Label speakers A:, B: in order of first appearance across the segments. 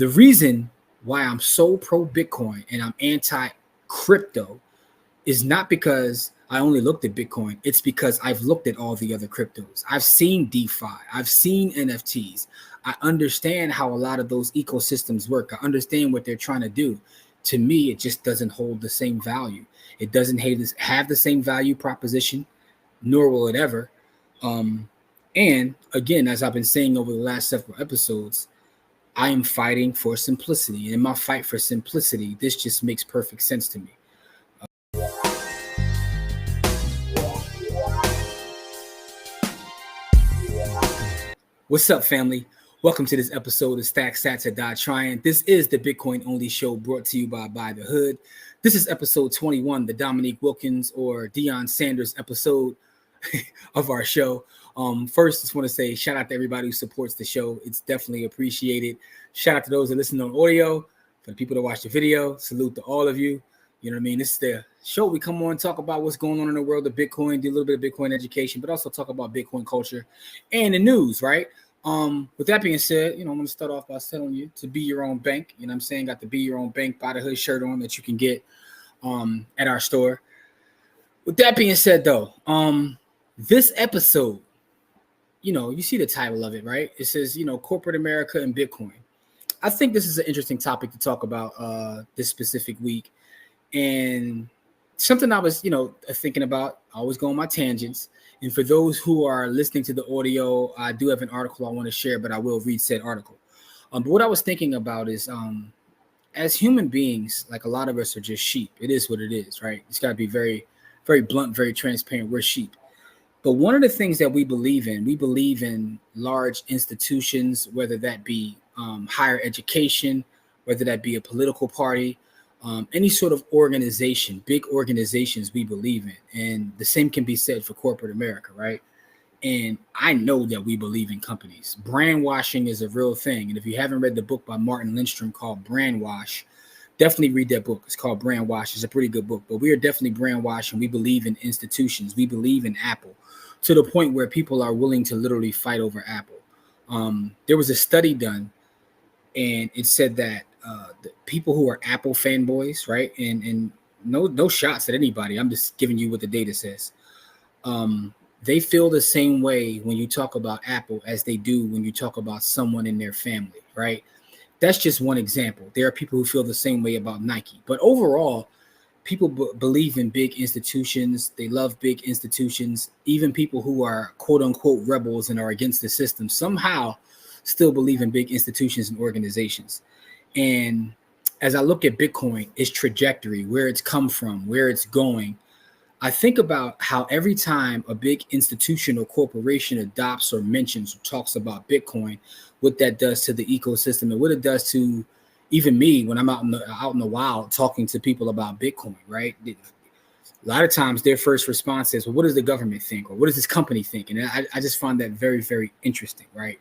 A: The reason why I'm so pro Bitcoin and I'm anti crypto is not because I only looked at Bitcoin. It's because I've looked at all the other cryptos. I've seen DeFi. I've seen NFTs. I understand how a lot of those ecosystems work. I understand what they're trying to do. To me, it just doesn't hold the same value. It doesn't have the same value proposition, nor will it ever. And again, as I've been saying over the last several episodes, I am fighting for simplicity. And in my fight for simplicity, this just makes perfect sense to me. What's up, family? Welcome to this episode of Stack Sats or Die Trying. This is the Bitcoin Only Show brought to you by the Hood. This is episode 21, the Dominique Wilkins or Deion Sanders episode of our show. First, just want to say shout out to everybody who supports the show. It's definitely appreciated. Shout out to those that listen on audio. For the people that watch the video, salute to all of you. You know what I mean? This is the show we come on, talk about what's going on in the world of Bitcoin, do a little bit of Bitcoin education, but also talk about Bitcoin culture and the news, right? With that being said, I'm going to start off by telling you to be your own bank. You know what I'm saying? Got the Be Your Own Bank by the Hood shirt on that you can get at our store. With that being said, though, this episode, you see the title of it, right? It says, corporate America and Bitcoin. I think this is an interesting topic to talk about this specific week. And something I was, thinking about, I always go on my tangents. And for those who are listening to the audio, I do have an article I want to share, but I will read said article. But what I was thinking about is, as human beings, like a lot of us are just sheep. It is what it is, right? It's got to be very, very blunt, very transparent. We're sheep. But one of the things that we believe in large institutions, whether that be higher education, whether that be a political party, any sort of organization, big organizations we believe in. And the same can be said for corporate America, right? And I know that we believe in companies. Brand washing is a real thing. And if you haven't read the book by Martin Lindstrom called Brand Wash, definitely read that book. It's called Brand Wash. It's a pretty good book. But we are definitely brand washing. We believe in institutions. We believe in Apple to the point where people are willing to literally fight over Apple. There was a study done, and it said that the people who are Apple fanboys, right? And no shots at anybody. I'm just giving you what the data says. They feel the same way when you talk about Apple as they do when you talk about someone in their family, right? That's just one example. There are people who feel the same way about Nike. But overall, people believe in big institutions. They love big institutions. Even people who are quote unquote rebels and are against the system somehow still believe in big institutions and organizations. And as I look at Bitcoin, its trajectory, where it's come from, where it's going, I think about how every time a big institution or corporation adopts or mentions or talks about Bitcoin, what that does to the ecosystem and what it does to even me when I'm out in the wild talking to people about Bitcoin, right? A lot of times their first response is, well, what does the government think? Or what does this company think? And I just find that very, very interesting, right?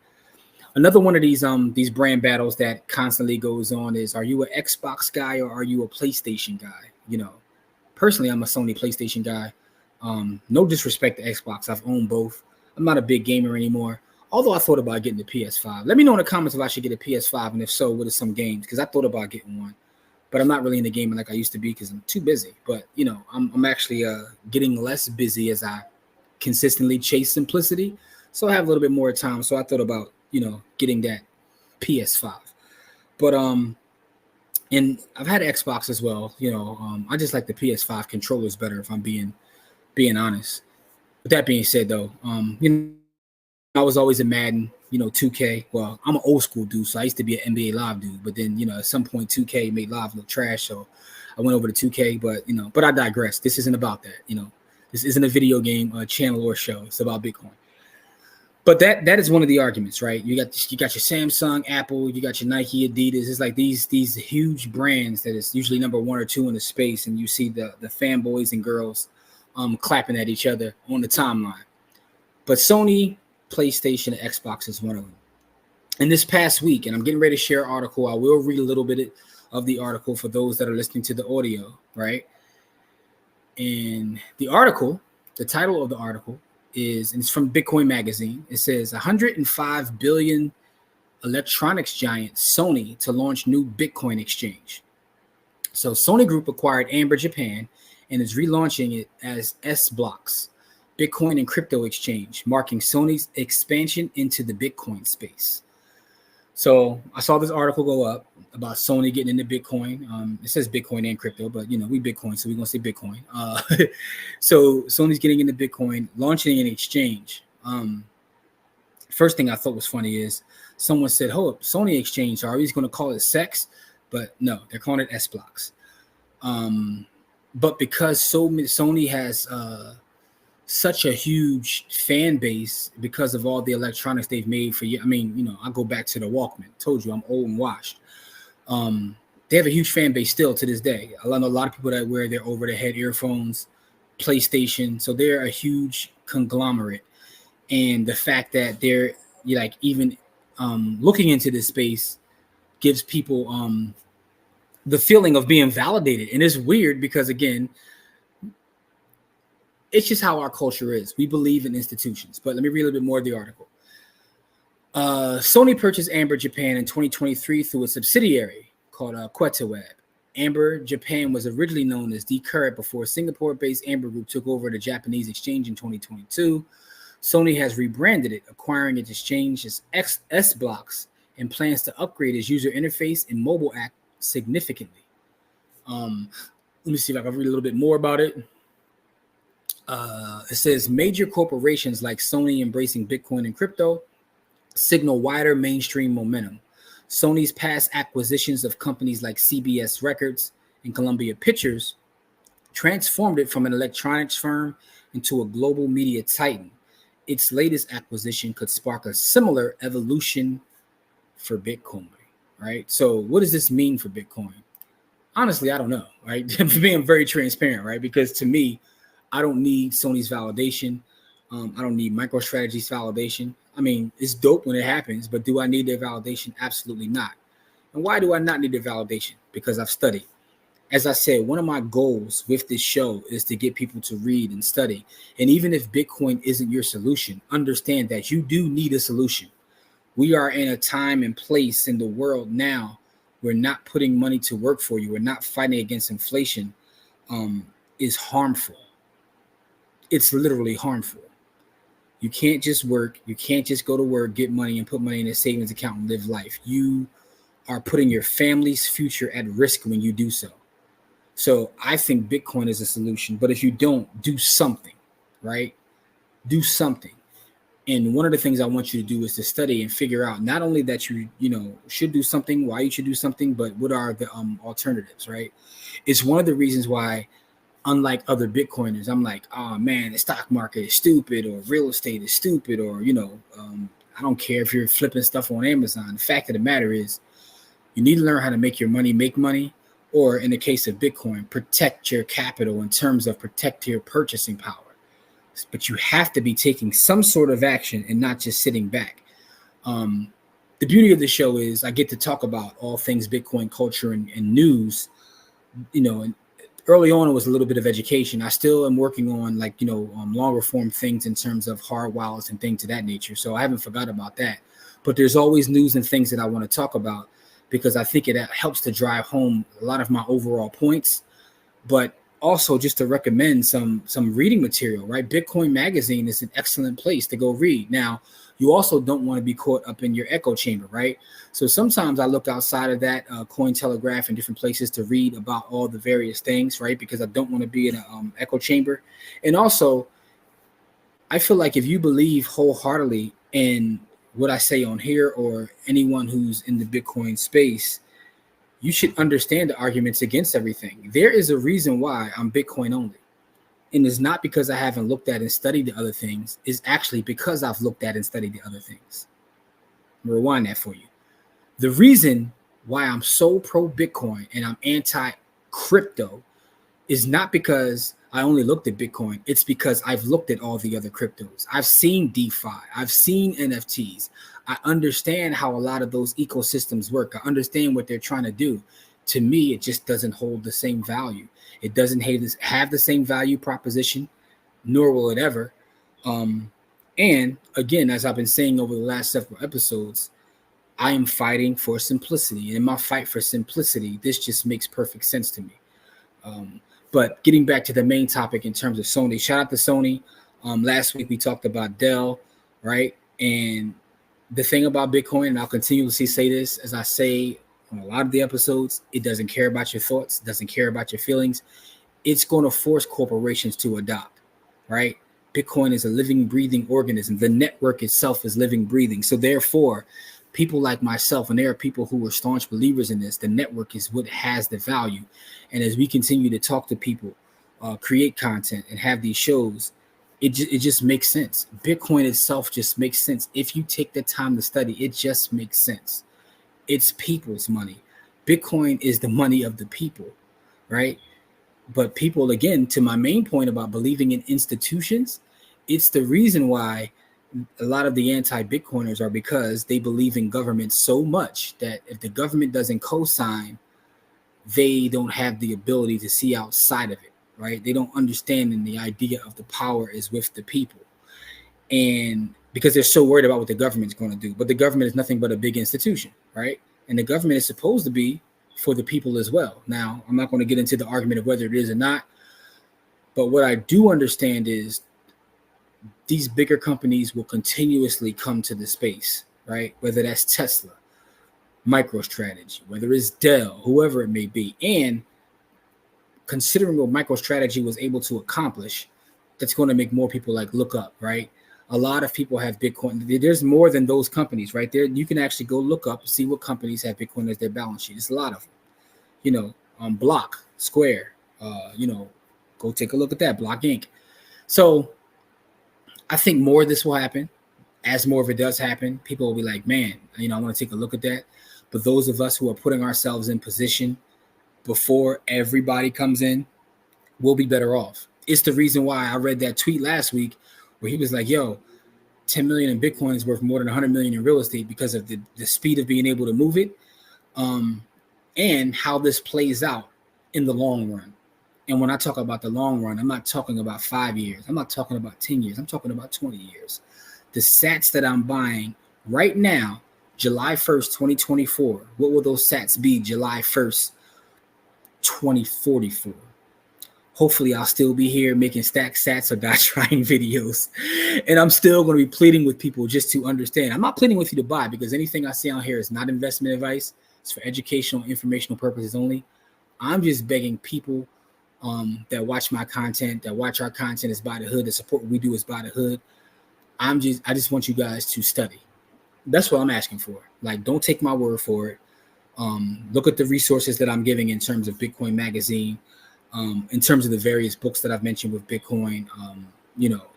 A: Another one of these brand battles that constantly goes on is, are you an Xbox guy or are you a PlayStation guy? Personally, I'm a Sony PlayStation guy. No disrespect to Xbox. I've owned both. I'm not a big gamer anymore, although I thought about getting the PS5. Let me know in the comments if I should get a PS5, and if so, what are some games? Because I thought about getting one, but I'm not really in the gaming like I used to be because I'm too busy. But, I'm actually getting less busy as I consistently chase simplicity. So I have a little bit more time. So I thought about, getting that PS5. But and I've had Xbox as well. I just like the PS5 controllers better if I'm being honest. With that being said, though, I was always a Madden, 2K. Well, I'm an old school dude, so I used to be an NBA Live dude. But then, at some point, 2K made Live look trash, so I went over to 2K. But I digress. This isn't about that. This isn't a video game channel or show. It's about Bitcoin. But that is one of the arguments, right? You got your Samsung, Apple, you got your Nike, Adidas. It's like these huge brands that is usually number one or two in the space, and you see the fanboys and girls clapping at each other on the timeline. But Sony, PlayStation, and Xbox is one of them. And this past week, and I'm getting ready to share an article. I will read a little bit of the article for those that are listening to the audio, right? And the title of the article is, and it's from Bitcoin Magazine. It says 105 billion electronics giant Sony to launch new Bitcoin exchange. So Sony Group acquired Amber Japan and is relaunching it as S-Blocks, Bitcoin and crypto exchange, marking Sony's expansion into the Bitcoin space. So I saw this article go up about Sony getting into Bitcoin. It says Bitcoin and crypto, but we Bitcoin, so we're gonna say Bitcoin. So Sony's getting into Bitcoin, launching an exchange. First thing I thought was funny is someone said, "Oh, Sony exchange, are we going to call it sex?" But no, they're calling it S-Blocks. But because Sony has such a huge fan base because of all the electronics they've made for years. I mean, I go back to the Walkman. Told you I'm old and washed. They have a huge fan base still to this day. I know a lot of people that wear their over-the-head earphones, PlayStation. So they're a huge conglomerate. And the fact that they're even looking into this space gives people the feeling of being validated. And it's weird because, again, it's just how our culture is. We believe in institutions. But let me read a little bit more of the article. Sony purchased Amber Japan in 2023 through a subsidiary called Quetaweb. Amber Japan was originally known as Decurrent before Singapore-based Amber Group took over the Japanese exchange in 2022. Sony has rebranded it, acquiring its exchange as S-Blocks, and plans to upgrade its user interface and mobile app significantly. Let me see if I can read a little bit more about it. It says major corporations like Sony embracing Bitcoin and crypto signal wider mainstream momentum. Sony's past acquisitions of companies like CBS Records and Columbia Pictures transformed it from an electronics firm into a global media titan. Its latest acquisition could spark a similar evolution for Bitcoin, right? So what does this mean for Bitcoin? Honestly, I don't know, right? Being very transparent, right? Because to me, I don't need Sony's validation. I don't need MicroStrategy's validation. I mean, it's dope when it happens, but do I need their validation? Absolutely not. And why do I not need their validation? Because I've studied. As I said, one of my goals with this show is to get people to read and study. And even if Bitcoin isn't your solution, understand that you do need a solution. We are in a time and place in the world now where not putting money to work for you or not fighting against inflation is harmful. It's literally harmful. You can't just work. You can't just go to work, get money, and put money in a savings account and live life. You are putting your family's future at risk when you do so. So I think Bitcoin is a solution. But if you don't, do something, right? Do something. And one of the things I want you to do is to study and figure out not only that you should do something, why you should do something, but what are the alternatives, right? It's one of the reasons why, unlike other Bitcoiners, I'm like, oh man, the stock market is stupid, or real estate is stupid, or I don't care if you're flipping stuff on Amazon. The fact of the matter is, you need to learn how to make your money make money, or in the case of Bitcoin, protect your capital in terms of protect your purchasing power. But you have to be taking some sort of action and not just sitting back. The beauty of the show is I get to talk about all things Bitcoin culture and news. And early on, it was a little bit of education. I still am working on longer form things in terms of hard wallets and things of that nature. So I haven't forgot about that. But there's always news and things that I want to talk about because I think it helps to drive home a lot of my overall points. But also just to recommend some reading material, right? Bitcoin Magazine is an excellent place to go read. Now, you also don't want to be caught up in your echo chamber, right? So sometimes I look outside of that, Cointelegraph and different places to read about all the various things, right? Because I don't want to be in an echo chamber. And also, I feel like if you believe wholeheartedly in what I say on here or anyone who's in the Bitcoin space, you should understand the arguments against everything. There is a reason why I'm Bitcoin only. And it's not because I haven't looked at and studied the other things. It's actually because I've looked at and studied the other things. I'll rewind that for you. The reason why I'm so pro Bitcoin and I'm anti crypto is not because I only looked at Bitcoin. It's because I've looked at all the other cryptos. I've seen DeFi. I've seen NFTs. I understand how a lot of those ecosystems work. I understand what they're trying to do. To me, it just doesn't hold the same value. It doesn't have the same value proposition, nor will it ever. And again, as I've been saying over the last several episodes, I am fighting for simplicity. And in my fight for simplicity, this just makes perfect sense to me. But getting back to the main topic in terms of Sony, shout out to Sony. Last week we talked about Dell, right? And the thing about Bitcoin, and I'll continuously say this as I say on a lot of the episodes, it doesn't care about your thoughts, doesn't care about your feelings. It's going to force corporations to adopt, right? Bitcoin is a living, breathing organism. The network itself is living, breathing. So therefore, people like myself, and there are people who are staunch believers in this, the network is what has the value. And as we continue to talk to people, create content, and have these shows, it just makes sense. Bitcoin itself just makes sense. If you take the time to study, it just makes sense. It's people's money. Bitcoin is the money of the people, right? But people, again, to my main point about believing in institutions, it's the reason why a lot of the anti-Bitcoiners are, because they believe in government so much that if the government doesn't co-sign, they don't have the ability to see outside of it, right? They don't understand, and the idea of the power is with the people. And because they're so worried about what the government's going to do. But the government is nothing but a big institution, right? And the government is supposed to be for the people as well. Now, I'm not going to get into the argument of whether it is or not, but what I do understand is these bigger companies will continuously come to the space, right? Whether that's Tesla, MicroStrategy, whether it's Dell, whoever it may be. And considering what MicroStrategy was able to accomplish, that's going to make more people like look up, right? A lot of people have Bitcoin. There's more than those companies, right? There, you can actually go look up, see what companies have Bitcoin as their balance sheet. It's a lot of them, Block, Square, go take a look at that, Block Inc. So I think more of this will happen. As more of it does happen, people will be like, man, I want to take a look at that. But those of us who are putting ourselves in position before everybody comes in, we'll be better off. It's the reason why I read that tweet last week where he was like, yo, 10 million in Bitcoin is worth more than 100 million in real estate because of the speed of being able to move it, and how this plays out in the long run. And when I talk about the long run, I'm not talking about 5 years. I'm not talking about 10 years. I'm talking about 20 years. The sats that I'm buying right now, July 1st, 2024, what will those sats be July 1st, 2044? Hopefully, I'll still be here making stack sats or trying videos. And I'm still going to be pleading with people just to understand. I'm not pleading with you to buy, because anything I say on here is not investment advice. It's for educational, informational purposes only. I'm just begging people that watch my content, that watch our content is by the hood, the support we do is by the hood. I just want you guys to study. That's what I'm asking for. Like, don't take my word for it. Look at the resources that I'm giving in terms of Bitcoin Magazine, in terms of the various books that I've mentioned with Bitcoin.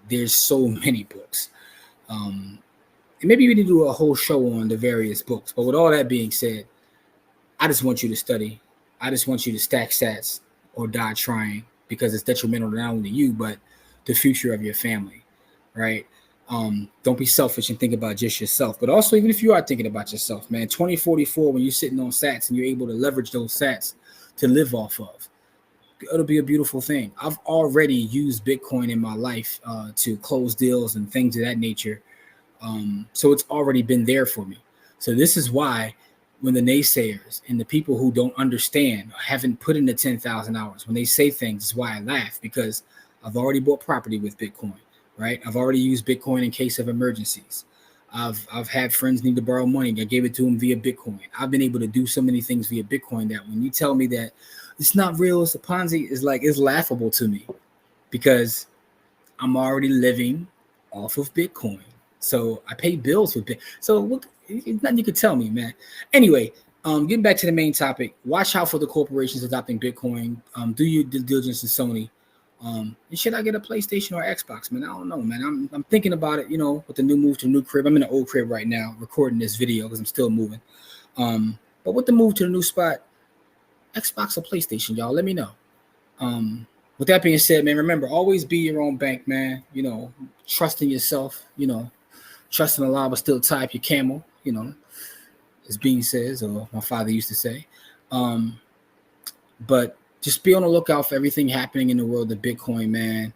A: There's so many books. And maybe we need to do a whole show on the various books. But with all that being said, I just want you to study. I just want you to stack sats or die trying, because it's detrimental not only to you, but the future of your family, right? Don't be selfish and think about just yourself. But also, even if you are thinking about yourself, man, 2044, when you're sitting on sats and you're able to leverage those sats to live off of, it'll be a beautiful thing. I've already used Bitcoin in my life to close deals and things of that nature. So it's already been there for me. So this is why when the naysayers and the people who don't understand, haven't put in the 10,000 hours, when they say things, is why I laugh, because I've already bought property with Bitcoin, right? I've already used Bitcoin in case of emergencies. I've had friends need to borrow money. I gave it to them via Bitcoin. I've been able to do so many things via Bitcoin that when you tell me that it's not real, it's a Ponzi, it's laughable to me, because I'm already living off of Bitcoin. So I pay bills with Bitcoin. So what, nothing you could tell me, man. Anyway, getting back to the main topic, watch out for the corporations adopting Bitcoin. Do your due diligence in Sony. And should I get a PlayStation or Xbox, man? I don't know, man. I'm thinking about it, with the new move to the new crib. I'm in an old crib right now recording this video because I'm still moving. But with the move to the new spot, Xbox or PlayStation, y'all, let me know. With that being said, man, remember, always be your own bank, man. Trust in yourself, trust in Allah, but still tie up your camel, as Bean says, or my father used to say. But just be on the lookout for everything happening in the world of Bitcoin, man.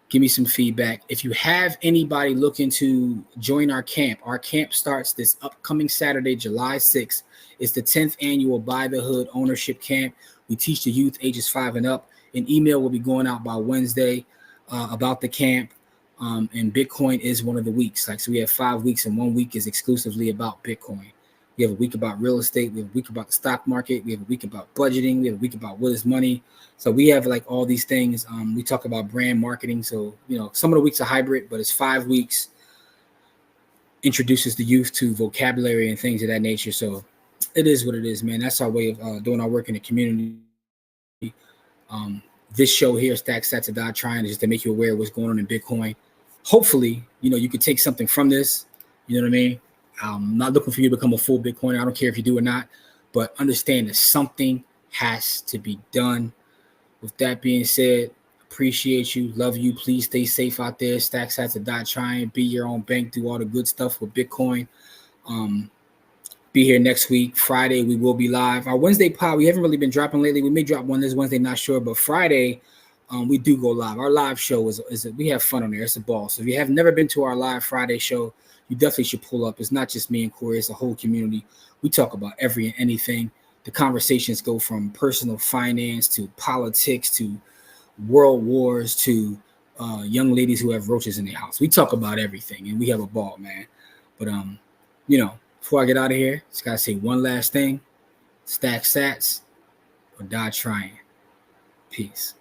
A: Give me some feedback. If you have anybody looking to join our camp starts this upcoming Saturday, July 6th. It's the 10th annual Buy the Hood Ownership Camp. We teach the youth ages 5 and up. An email will be going out by Wednesday about the camp. And Bitcoin is one of the weeks. Like, so we have 5 weeks, and 1 week is exclusively about Bitcoin. We have a week about real estate. We have a week about the stock market. We have a week about budgeting. We have a week about what is money. So we have like all these things. We talk about brand marketing. So, some of the weeks are hybrid, but it's 5 weeks. Introduces the youth to vocabulary and things of that nature. So it is what it is, man. That's our way of doing our work in the community. This show here, Stack Sats to Die Trying, is just to make you aware of what's going on in Bitcoin. Hopefully, you could take something from this. You know what I mean? I'm not looking for you to become a full Bitcoiner. I don't care if you do or not, but understand that something has to be done. With that being said, appreciate you, love you. Please stay safe out there. Stack Sats to Die Trying, be your own bank, do all the good stuff with Bitcoin. Be here next week. Friday, we will be live. Our Wednesday pod, we haven't really been dropping lately. We may drop one this Wednesday, not sure, but Friday, we do go live. Our live show is we have fun on there. It's a ball. So if you have never been to our live Friday show, you definitely should pull up. It's not just me and Corey, it's a whole community. We talk about every and anything. The conversations go from personal finance to politics to world wars to young ladies who have roaches in their house. We talk about everything, and we have a ball, man. But before I get out of here, just gotta say one last thing: stack sats or die trying. Peace.